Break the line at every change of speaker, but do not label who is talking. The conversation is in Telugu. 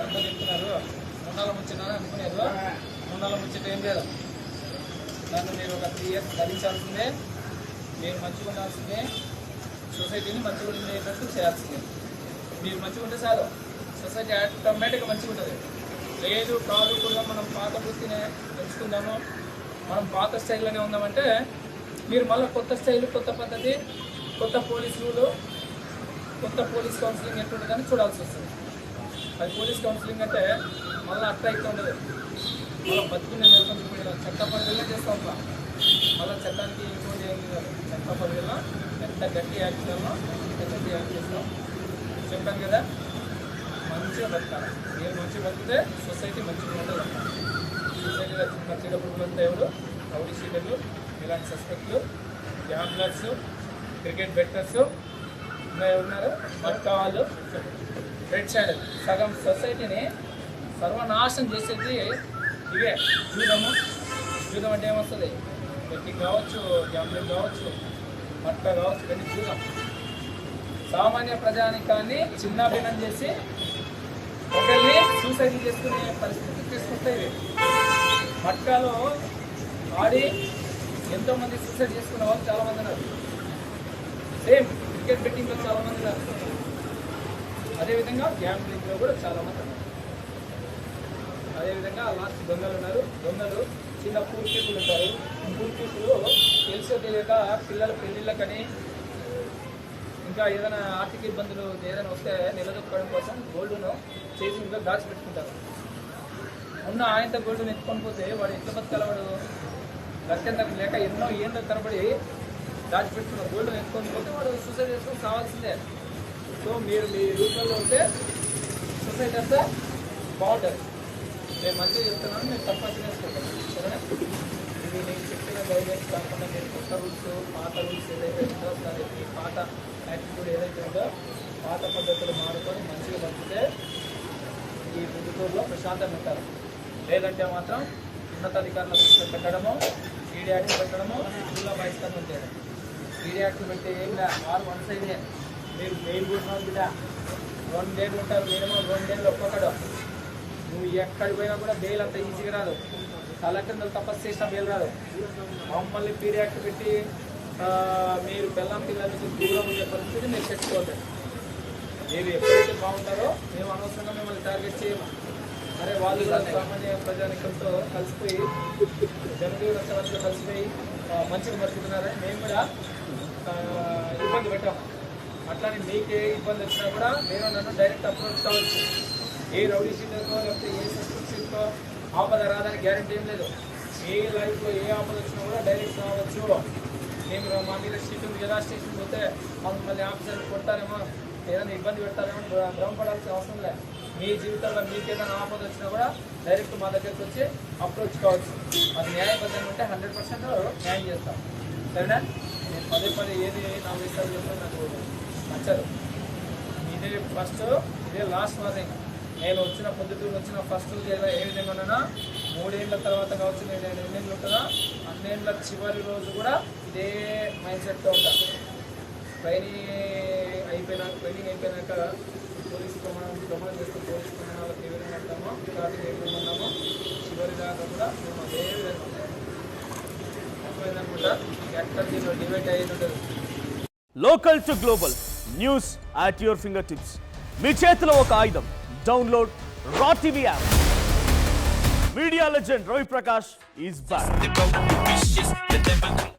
అందరూ చెప్తున్నారు ముండాల ముచ్చట అనుకునేది. ముండాల ముచ్చట ఏం లేదు. నన్ను మీరు ఒక 3 years ధరించాల్సిందే. మీరు మంచిగా ఉండాల్సిందే. సొసైటీని మంచిగా ఉండేటట్టు చేయాల్సిందే. మీరు మంచిగా ఉంటే చాలు, సొసైటీ ఆటోమేటిక్గా మంచిగా ఉంటుంది. లేదు కాదు కూడా మనం పాత వృత్తిని పెంచుకుందాము, మనం పాత స్టైల్లోనే ఉందామంటే మీరు మళ్ళీ కొత్త స్టైల్, కొత్త పద్ధతి, కొత్త పోలీస్ రూలు, కొత్త పోలీస్ కౌన్సిలింగ్ ఎట్లుంటుందని చూడాల్సి వస్తుంది. అది పోలీస్ కౌన్సిలింగ్ అంటే మళ్ళీ అట్లా అయితే ఉండదు. మళ్ళీ బతుకునే నేర్చుకుంటున్నా చట్ట పరిధిలో చేస్తూ ఉంటాం. మళ్ళీ చట్టానికి ఇంకోటి ఏం కాదు. చట్ట పరిధిలో ఎంత గట్టి యాక్ట్ చేయాలో ఎంత గట్టి యాక్ట్ చేస్తాం. చెప్పాను కదా, మంచిగా బతకాలి. మీరు మంచిగా బతికితే సొసైటీ మంచిగా ఉంటుంది. సొసైటీలో మంచిగా పురుగులంతా ఎవరు రౌడీ షీటర్లు, ఇలాంటి సస్పెక్ట్లు, గ్యాంబ్లర్స్, క్రికెట్ బెట్టర్స్ ఉన్నారు, మట్కా వాళ్ళు, రెడ్ సైడ్ సగం సొసైటీని సర్వనాశనం చేసేది ఇవే. జూదం అంటే ఏమొస్తుంది? బెట్టింగ్ కావచ్చు, గ్యాంబ్లింగ్ కావచ్చు, మట్కా కావచ్చు, ఇవన్నీ జూదం. సామాన్య ప్రజానికాన్ని చిన్నాభిన్నం చేసి ఒకరిని సూసైడ్ చేసుకునే పరిస్థితి తీసుకొస్తాయి. మట్కాలో ఆడి ఎంతోమంది సూసైడ్ చేసుకున్న వాళ్ళు చాలామంది ఉన్నారు. సేమ్ క్రికెట్ బెట్టింగ్లో చాలామంది ఉన్నారు. అదేవిధంగా గ్యాంబ్లింగ్లో కూడా చాలామంది ఉన్నారు. అదేవిధంగా లాస్ట్ దొంగలు ఉన్నారు. దొంగలు చిన్న పూర్ పీపుల్ ఉంటారు. పూర్ పీపుల్ తెలిసో తెలియక పిల్లల పెళ్ళిళ్ళకని ఇంకా ఏదైనా ఆర్థిక ఇబ్బందులు ఏదైనా వస్తే నిలదొక్కడం కోసం గోల్డ్ను చేసింగ్లో దాచిపెట్టుకుంటారు. ఉన్న ఆయనతో గోల్డ్ను ఎత్తుకొని పోతే వాడు ఎట్లా బతకాల? వాడు గత్యంతరం లేక ఎన్నో ఏళ్ళ తరబడి దాచిపెట్టుకున్న గోల్డ్ను ఎత్తుకొని పోతే వాడు సూసైడ్ చేసుకొని కావాల్సిందే. సో మీరు మీ రూపంలో ఉంటే సొసైటీ అంతా బాగుంటుంది. నేను మంచిగా చెప్తున్నాను, నేను తప్పని చేసుకుంటాను. సరేనా? ఇది నేను చెప్పిన గైడ్లైన్స్ కాకుండా నేను కొత్త రూల్స్, పాత రూల్స్ ఏదైతే ఉందో దానికి పాత యాటిట్యూడ్ ఏదైతే ఉందో పాత పద్ధతులు మారుకొని మంచిగా బతికితే ఈ ప్రభుత్వంలో ప్రశాంతంగా ఉంటారు. లేదంటే మాత్రం ఉన్నతాధికారుల దృష్టిలో పెట్టడము, ఈడీ యాక్ట్ పెట్టడము, స్కూల్లో బహిష్కరణ చేయడం. ఈడీ యాక్ట్ పెడితే ఏం లే, 6 months అయితే మీరు బెయిల్ కూర్చున్నారు బిడ్డ. 2 days ఉంటారు, మినిమం 2 days ఒక్కొక్కడు. నువ్వు ఎక్కడికి పోయినా కూడా బెయిల్ అంత ఈజీగా రాదు. కలెక్టర్ తపస్సు చేసిన బెయిల్ రాదు. మమ్మల్ని పీడీ యాక్ట్ పెట్టి మీరు బెల్లం పిల్లలకి దూరం ఉండే పరిస్థితి మీరు తెచ్చుకోవద్దండి. మీరు ఎప్పుడైతే బాగుంటారో మేము అనవసరంగా మిమ్మల్ని టార్గెట్ చేయము. అరే వాళ్ళు కూడా సామాన్య ప్రజానికంతో కలిసిపోయి జనజీవన సమస్యలు కలిసిపోయి మంచిగా బతుకుతున్నారని మేము కూడా ఇబ్బంది పెట్టాము. అట్లానే మీకే ఇబ్బంది వచ్చినా కూడా మీరు నన్ను డైరెక్ట్ అప్రోచ్ కావచ్చు. ఏ రౌడీ షీటర్కో లేకపోతే ఏ సస్పెక్ట్స్కో ఆపద రాదని గ్యారెంటీ ఏం లేదు. ఏ లైఫ్లో ఏ ఆపద వచ్చినా కూడా డైరెక్ట్ రావచ్చు. మేము మా మీద షీట్ ఉంది కదా, స్టేషన్ పోతే మళ్ళీ ఆఫీసర్లు కొడతారేమో, ఏదైనా ఇబ్బంది పెడతారేమో భ్రమపడాల్సిన అవసరం లేదు. మీ జీవితంలో మీకు ఏదైనా ఆపద వచ్చినా కూడా డైరెక్ట్ మా దగ్గరికి వచ్చి అప్రోచ్ కావచ్చు. అది న్యాయబద్ధంగా ఉంటే 100% న్యాయం చేస్తాం. సరేనా? నేను పదే ఏది నా విషయాలు చెప్తే నాకు నచ్చదు. ఇదే ఫస్ట్, ఇదే లాస్ట్ వార్నింగ్. నేను వచ్చిన పొద్దుటూరు వచ్చిన ఫస్ట్ ఏ విధంగా ఉన్నానో 3 ఏళ్ళ తర్వాత కావచ్చు, నేను 2 ఏళ్ళు ఉంటుందా, 2 ఏళ్ళ చివరి రోజు కూడా ఇదే మైండ్ సెట్తో ఉంటాను. ట్రైనింగ్ అయిపోయినాక పోలీసు ప్రమాణం చేస్తూ పోలీసు ప్రమాణాలకు ఏ విధంగా ఉంటామో, స్టార్టింగ్ ఏ విధంగా ఉన్నామో చివరి దాకా కూడా మేము అదే విధంగా ఉంటాం. అర్థమైందనుకుంటా. ఎక్కడ దీనిలో డివైడ్ అయ్యేది ఉండదు.
Local to global news at your finger tips. మీ చేతిలో ఒక ఆయుధం. Download Raw TV app. Media legend Ravi Prakash is back.